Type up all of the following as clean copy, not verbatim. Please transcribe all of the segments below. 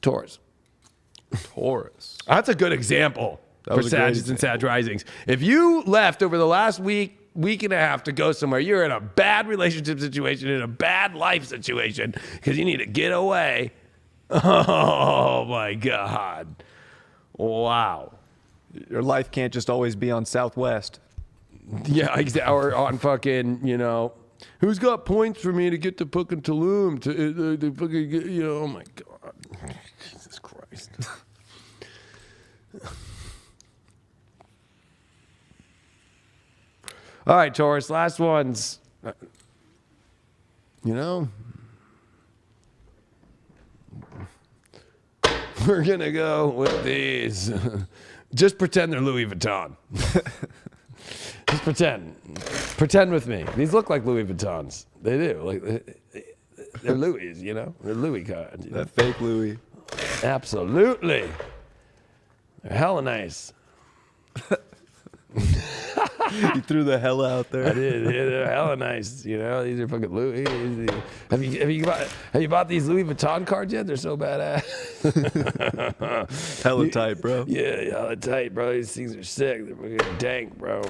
Taurus. Taurus. That's a good example for Sagittarius and Sag risings. If you left over the last week and a half to go somewhere, you're in a bad relationship situation, in a bad life situation, because you need to get away. Oh, my God. Wow. Your life can't just always be on Southwest. Yeah, or on fucking, who's got points for me to get to fucking Tulum? To fucking, oh, my God. Jesus Christ. All right, Taurus, last ones. We're going to go with these. Just pretend they're Louis Vuitton. Just pretend. Pretend with me. These look like Louis Vuittons. They do. Like they're Louis, They're Louis cards. That fake Louis. Absolutely. They're hella nice. You threw the hell out there. I did. Yeah, they're hella nice. These are fucking Louis. Have you bought these Louis Vuitton cards yet? They're so badass. Hella tight, bro. Yeah, hella tight, bro. These things are sick. They're fucking dank, bro.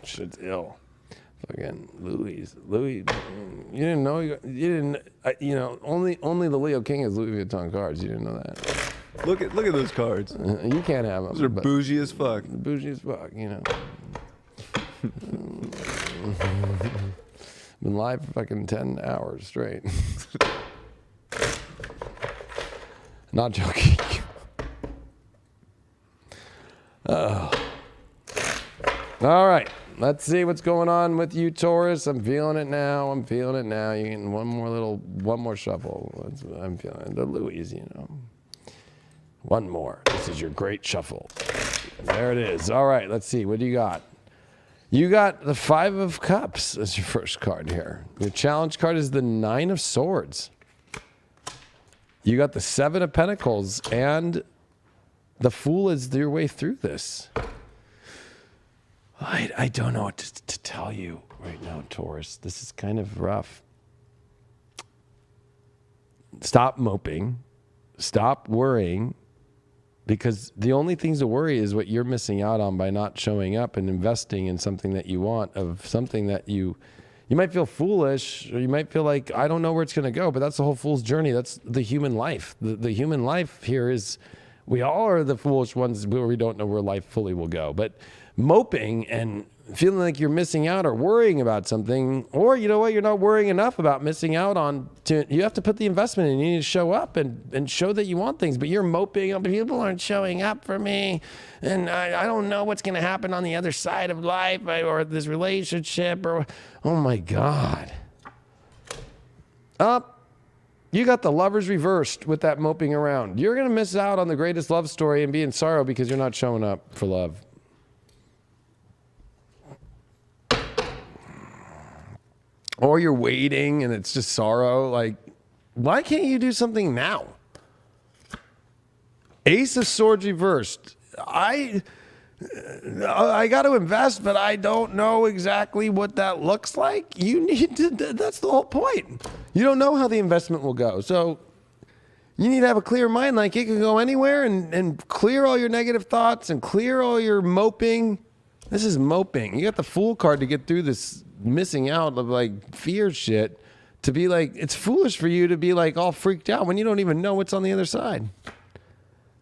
Shit's ill. Fucking Louis. You didn't know? You didn't. Only the Leo King has Louis Vuitton cards. You didn't know that. Look at those cards. You can't have them. Those are bougie as fuck. Bougie as fuck, Been live for fucking 10 hours straight. Not joking. All right. Let's see what's going on with you, Taurus. I'm feeling it now. You're getting one more shuffle. I'm feeling the Louis, One more. This is your great shuffle. There it is. All right, let's see. What do you got? You got the 5 of Cups as your first card here. Your challenge card is the 9 of Swords. You got the 7 of Pentacles, and the Fool is your way through this. I don't know what to tell you right now, Taurus. This is kind of rough. Stop moping. Stop worrying. Because the only things to worry is what you're missing out on by not showing up and investing in something that you want, of something that you might feel foolish, or you might feel like, I don't know where it's going to go, but that's the whole fool's journey. That's the human life. The human life here is, we all are the foolish ones where we don't know where life fully will go. But moping and feeling like you're missing out or worrying about something, or you know what, you're not worrying enough about missing out on, you have to put the investment in. You need to show up and show that you want things, but you're moping, people aren't showing up for me, and I don't know what's going to happen on the other side of life, or this relationship, or, oh my God. You got the Lovers reversed with that moping around. You're going to miss out on the greatest love story and be in sorrow because you're not showing up for love. Or you're waiting and it's just sorrow. Like, why can't you do something now? Ace of Swords reversed. I got to invest, but I don't know exactly what that looks like. You need to, that's the whole point. You don't know how the investment will go. So you need to have a clear mind. Like, it can go anywhere, and clear all your negative thoughts and clear all your moping. This is moping. You got the Fool card to get through this missing out of like fear shit, to be like, it's foolish for you to be like all freaked out when you don't even know what's on the other side.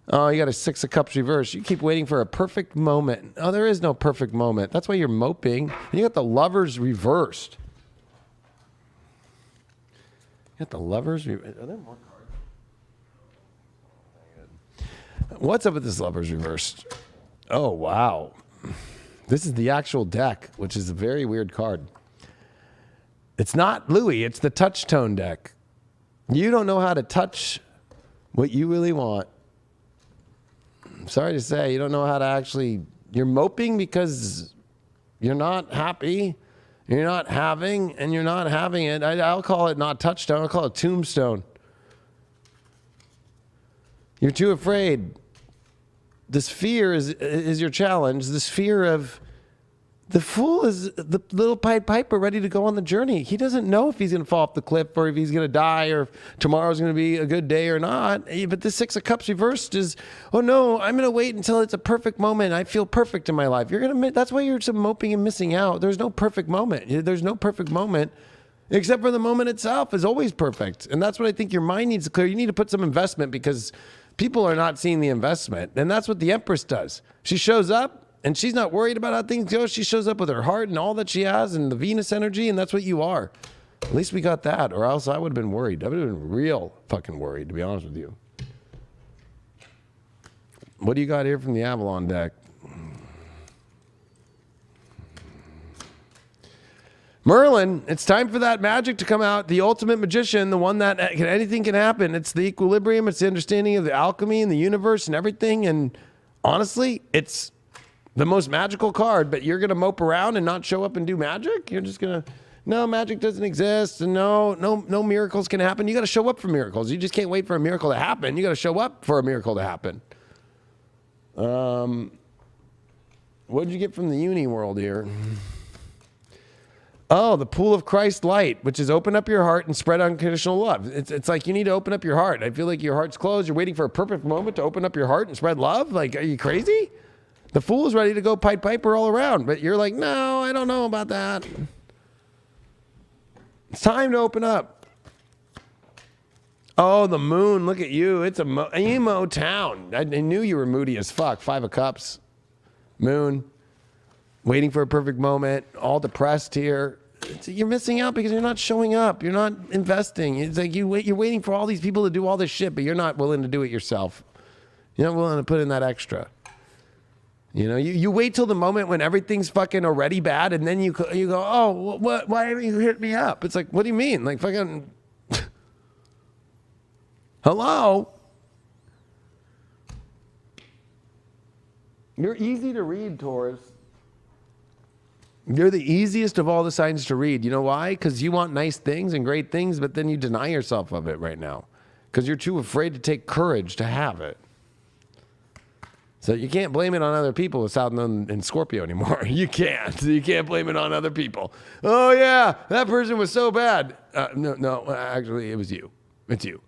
Oh, you got a 6 of Cups reversed. You keep waiting for a perfect moment. Oh, there is no perfect moment. That's why you're moping. And you got the Lovers reversed. You got the Lovers reversed. Are there more cards? What's up with this Lovers reversed? Oh, wow. This is the actual deck, which is a very weird card. It's not Louis, it's the Touchtone deck. You don't know how to touch what you really want. I'm sorry to say, you don't know how to actually, you're moping because you're not happy, you're not having, and you're not having it. I'll call it not Touchstone, I'll call it Tombstone. You're too afraid. This fear is your challenge. This fear of The fool is the little Pied Piper ready to go on the journey. He doesn't know if he's going to fall off the cliff or if he's going to die or if tomorrow's going to be a good day or not. But the Six of Cups reversed is, oh no, I'm going to wait until it's a perfect moment. I feel perfect in my life. That's why you're so moping and missing out. There's no perfect moment. There's no perfect moment except for the moment itself is always perfect. And that's what I think your mind needs to clear. You need to put some investment because people are not seeing the investment. And that's what the Empress does. She shows up. And she's not worried about how things go. She shows up with her heart and all that she has and the Venus energy, and that's what you are. At least we got that, or else I would have been worried. I would have been real fucking worried, to be honest with you. What do you got here from the Avalon deck? Merlin, it's time for that magic to come out. The ultimate magician, the one that anything can happen. It's the equilibrium. It's the understanding of the alchemy and the universe and everything. And honestly, it's the most magical card, but you're going to mope around and not show up and do magic? You're just going to, no, magic doesn't exist, and no miracles can happen. You got to show up for miracles. You just can't wait for a miracle to happen. You got to show up for a miracle to happen. What did you get from the uni world here? Oh, the pool of Christ light, which is open up your heart and spread unconditional love. It's like you need to open up your heart. I feel like your heart's closed. You're waiting for a perfect moment to open up your heart and spread love. Like, are you crazy? The fool is ready to go Pied Piper all around, but you're like, no, I don't know about that. It's time to open up. Oh, the moon, look at you. It's a emo town. I knew you were moody as fuck. 5 of Cups, moon, waiting for a perfect moment, all depressed here. You're missing out because you're not showing up. You're not investing. It's like you're waiting for all these people to do all this shit, but you're not willing to do it yourself. You're not willing to put in that extra. You know, you wait till the moment when everything's fucking already bad, and then you go, oh, what? Why haven't you hit me up? It's like, what do you mean? Like fucking, hello? You're easy to read, Taurus. You're the easiest of all the signs to read. You know why? Because you want nice things and great things, but then you deny yourself of it right now because you're too afraid to take courage to have it. So you can't blame it on other people with South Node and Scorpio anymore. You can't. You can't blame it on other people. Oh, yeah, that person was so bad. No, actually, it was you. It's you.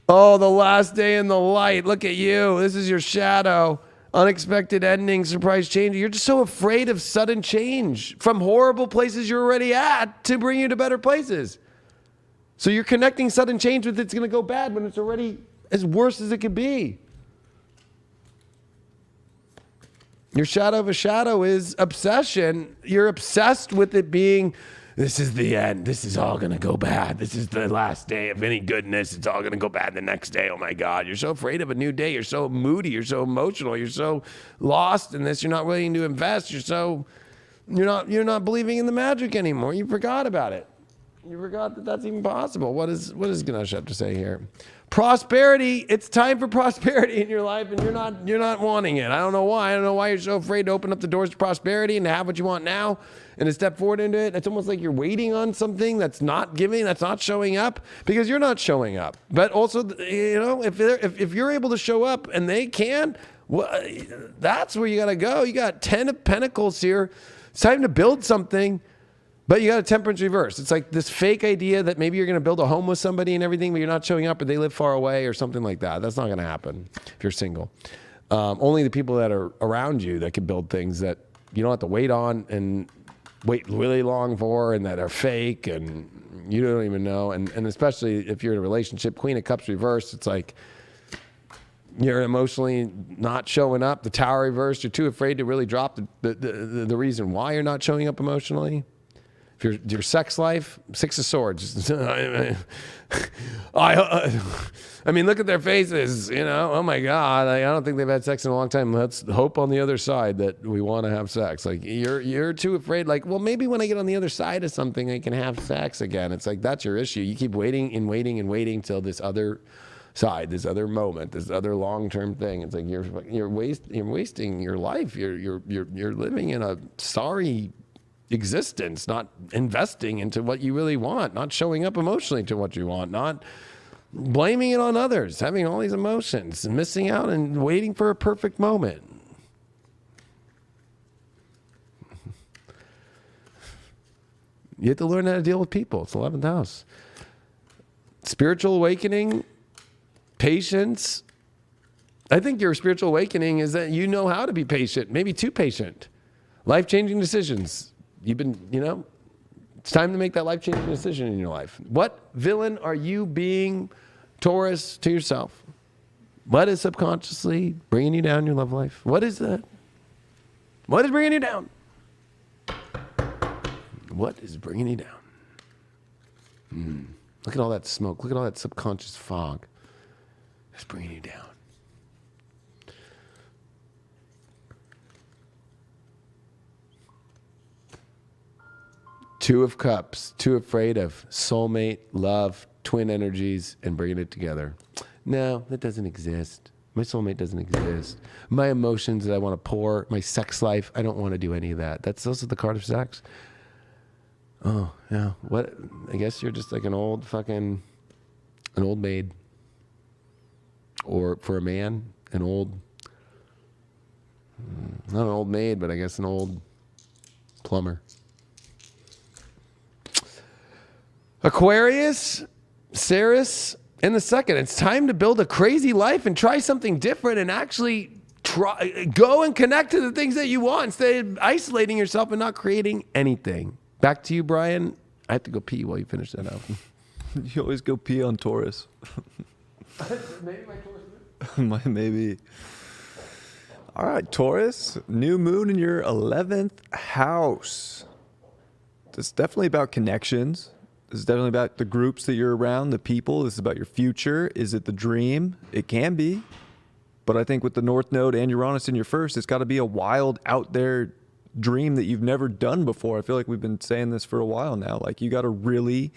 Oh, the last day in the light. Look at you. This is your shadow. Unexpected ending, surprise change. You're just so afraid of sudden change from horrible places you're already at to bring you to better places. So you're connecting sudden change with it's going to go bad when it's already as worse as it could be. Your shadow of a shadow is obsession. You're obsessed with it being, this is the end. This is all going to go bad. This is the last day of any goodness. It's all going to go bad the next day. Oh my God. You're so afraid of a new day. You're so moody. You're so emotional. You're so lost in this. You're not willing to invest. You're not believing in the magic anymore. You forgot about it. You forgot that that's even possible. What does Ganesh have to say here? Prosperity. It's time for prosperity in your life, and you're not wanting it. I don't know why. I don't know why you're so afraid to open up the doors to prosperity and to have what you want now and to step forward into it. It's almost like you're waiting on something that's not giving, that's not showing up because you're not showing up. But also, you know, if you're able to show up and they can, well, that's where you got to go. You got 10 of Pentacles here. It's time to build something. But you got a temperance reverse. It's like this fake idea that maybe you're going to build a home with somebody and everything, but you're not showing up or they live far away or something like that. That's not going to happen if you're single. Only the people that are around you that can build things that you don't have to wait on and wait really long for and that are fake and you don't even know. And especially if you're in a relationship, Queen of Cups reverse, it's like you're emotionally not showing up. The Tower reversed, you're too afraid to really drop the reason why you're not showing up emotionally. Your sex life, 6 of Swords. I mean, look at their faces, you know. Oh my God, I don't think they've had sex in a long time. Let's hope on the other side that we want to have sex. Like you're too afraid. Like, well, maybe when I get on the other side of something, I can have sex again. It's like that's your issue. You keep waiting and waiting and waiting till this other side, this other moment, this other long-term thing. It's like you're wasting your life. You're living in a sorry existence, not investing into what you really want, not showing up emotionally to what you want, not blaming it on others, having all these emotions and missing out and waiting for a perfect moment. You have to learn how to deal with people. It's 11th house. Spiritual awakening, patience. I think your spiritual awakening is that you know how to be patient, maybe too patient. Life-changing decisions. You've been, it's time to make that life-changing decision in your life. What villain are you being, Taurus, to yourself? What is subconsciously bringing you down in your love life? What is that? What is bringing you down? What is bringing you down? Look at all that smoke. Look at all that subconscious fog. It's bringing you down. Two of Cups, too afraid of soulmate, love, twin energies, and bringing it together. No, that doesn't exist. My soulmate doesn't exist. My emotions that I want to pour, my sex life, I don't want to do any of that. That's also the card of sex. Oh, yeah. What? I guess you're just like an old maid. Or for a man, not an old maid, but I guess an old plumber. Aquarius, Ceres, in the second. It's time to build a crazy life and try something different and actually go and connect to the things that you want instead of isolating yourself and not creating anything. Back to you, Brian. I have to go pee while you finish that out. You always go pee on Taurus. Maybe my Taurus. Maybe. All right, Taurus, new moon in your 11th house. It's definitely about connections. This is definitely about the groups that you're around, the people. This is about your future. Is it the dream? It can be. But I think with the North Node and Uranus in your first, it's got to be a wild, out there dream that you've never done before. I feel like we've been saying this for a while now. Like, you got to really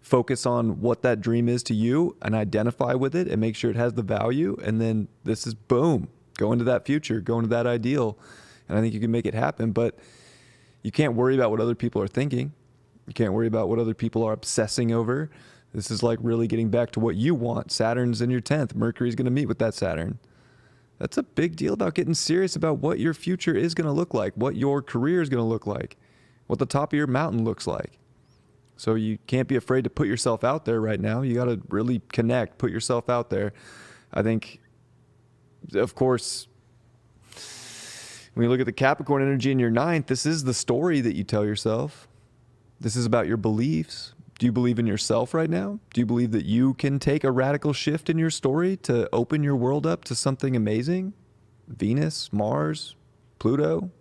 focus on what that dream is to you and identify with it and make sure it has the value. And then this is boom, go into that future, go into that ideal. And I think you can make it happen. But you can't worry about what other people are thinking. You can't worry about what other people are obsessing over. This is like really getting back to what you want. Saturn's in your 10th. Mercury's going to meet with that Saturn. That's a big deal about getting serious about what your future is going to look like, what your career is going to look like, what the top of your mountain looks like. So you can't be afraid to put yourself out there right now. You got to really connect, put yourself out there. I think, of course, when you look at the Capricorn energy in your 9th, this is the story that you tell yourself. This is about your beliefs. Do you believe in yourself right now? Do you believe that you can take a radical shift in your story to open your world up to something amazing? Venus, Mars, Pluto.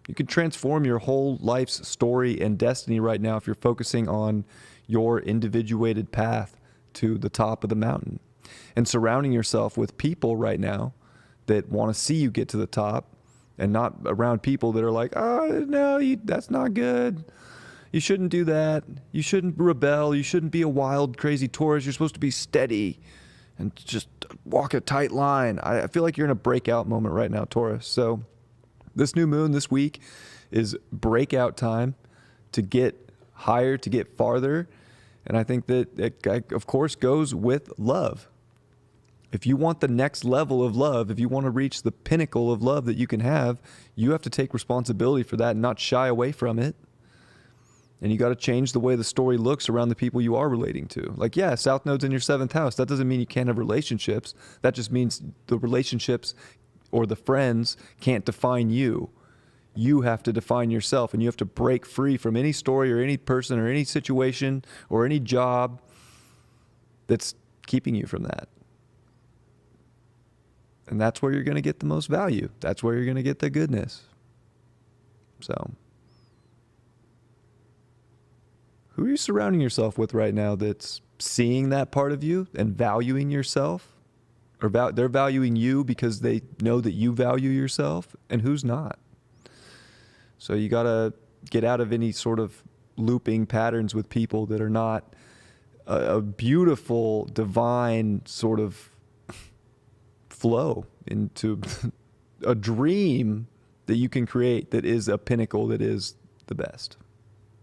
You can transform your whole life's story and destiny right now if you're focusing on your individuated path to the top of the mountain. And surrounding yourself with people right now that want to see you get to the top and not around people that are like, oh, no, that's not good. You shouldn't do that. You shouldn't rebel. You shouldn't be a wild, crazy Taurus. You're supposed to be steady and just walk a tight line. I feel like you're in a breakout moment right now, Taurus. So this new moon this week is breakout time to get higher, to get farther. And I think that it, of course, goes with love. If you want the next level of love, if you want to reach the pinnacle of love that you can have, you have to take responsibility for that and not shy away from it. And you got to change the way the story looks around the people you are relating to. Like, yeah, South Node's in your 7th house. That doesn't mean you can't have relationships. That just means the relationships or the friends can't define you. You have to define yourself, and you have to break free from any story or any person or any situation or any job that's keeping you from that. And that's where you're going to get the most value. That's where you're going to get the goodness. So who are you surrounding yourself with right now that's seeing that part of you and valuing yourself? Or they're valuing you because they know that you value yourself, and who's not? So you got to get out of any sort of looping patterns with people that are not a beautiful, divine sort of flow into a dream that you can create that is a pinnacle, that is the best.